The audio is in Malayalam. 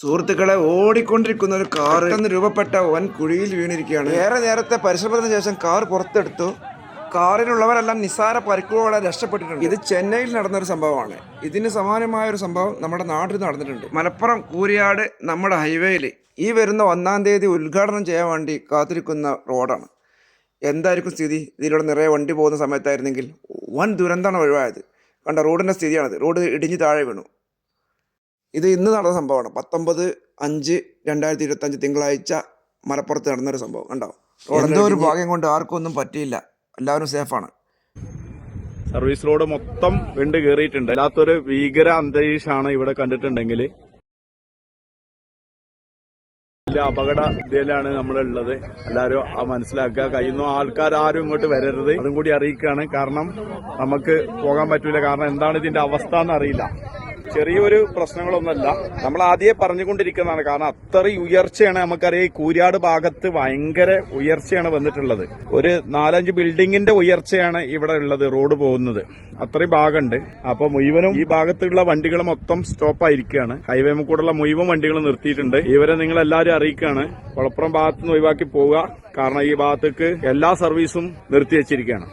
സുഹൃത്തുക്കളെ, ഓടിക്കൊണ്ടിരിക്കുന്ന ഒരു കാർ രൂപപ്പെട്ട വൻ കുഴിയിൽ വീണിരിക്കുകയാണ്. ഏറെ നേരത്തെ പരിശ്രമത്തിന് ശേഷം കാർ പുറത്തെടുത്തു. കാറിലുള്ളവരെല്ലാം നിസ്സാര പരിക്കുകളോടെ രക്ഷപ്പെട്ടിട്ടുണ്ട്. ഇത് ചെന്നൈയിൽ നടന്നൊരു സംഭവമാണ്. ഇതിന് സമാനമായ ഒരു സംഭവം നമ്മുടെ നാട്ടിൽ നടന്നിട്ടുണ്ട്. മലപ്പുറം കൂരിയാട് നമ്മുടെ ഹൈവേയിൽ ഈ വരുന്ന 1-ാം തീയതി ഉദ്ഘാടനം ചെയ്യാൻ വേണ്ടി കാത്തിരിക്കുന്ന റോഡാണ്. എന്തായിരിക്കും സ്ഥിതി? ഇതിലൂടെ നിറയെ വണ്ടി പോകുന്ന സമയത്തായിരുന്നെങ്കിൽ വൻ ദുരന്തമാണ് ഒഴിവായത്. കണ്ട റോഡിൻ്റെ സ്ഥിതിയാണത്. റോഡ് ഇടിഞ്ഞ് താഴെ വീണു. ഇത് ഇന്ന് നടന്ന സംഭവമാണ്. 19/5/2025 തിങ്കളാഴ്ച മലപ്പുറത്ത് നടന്നൊരു സംഭവം. കണ്ടോ? എന്തോ ഒരു ഭാഗ്യം കൊണ്ട് ആർക്കും ഒന്നും പറ്റിയില്ല. എല്ലാവരും സേഫാണ്. സർവീസ് റോഡ് മൊത്തം വിണ്ട് കയറിയിട്ടുണ്ട്. അല്ലാത്തൊരു ഭീകര അന്തരീക്ഷമാണ് ഇവിടെ കണ്ടിട്ടുണ്ടെങ്കിൽ. അപകട ഇതിലാണ് നമ്മളുള്ളത്. എല്ലാവരും മനസ്സിലാക്കുക. കഴിയുന്ന ആൾക്കാർ ആരും ഇങ്ങോട്ട് വരരുത്. അതും കൂടി അറിയിക്കുകയാണ്. കാരണം നമുക്ക് പോകാൻ പറ്റൂല. കാരണം എന്താണ് ഇതിന്റെ അവസ്ഥ എന്നറിയില്ല. ചെറിയൊരു പ്രശ്നങ്ങളൊന്നുമല്ല. നമ്മൾ ആദ്യമേ പറഞ്ഞുകൊണ്ടിരിക്കുന്നതാണ്. കാരണം അത്രയും ഉയർച്ചയാണ്. നമുക്കറിയാം, ഈ കൂരിയാട് ഭാഗത്ത് ഭയങ്കര ഉയർച്ചയാണ് വന്നിട്ടുള്ളത്. ഒരു 4-5 ബിൽഡിങ്ങിന്റെ ഉയർച്ചയാണ് ഇവിടെ ഉള്ളത്. റോഡ് പോകുന്നത് അത്രയും ഭാഗമുണ്ട്. അപ്പൊ മുഴുവനും ഈ ഭാഗത്തുള്ള വണ്ടികൾ മൊത്തം സ്റ്റോപ്പായിരിക്കുകയാണ്. ഹൈവേ കൂടെയുള്ള മുഴുവൻ വണ്ടികൾ നിർത്തിയിട്ടുണ്ട്. ഇവരെ നിങ്ങൾ എല്ലാവരും അറിയിക്കുകയാണ്, കുളപ്പുറം ഭാഗത്തുനിന്ന് ഒഴിവാക്കി പോവുക. കാരണം ഈ ഭാഗത്തേക്ക് എല്ലാ സർവീസും നിർത്തി വെച്ചിരിക്കുകയാണ്.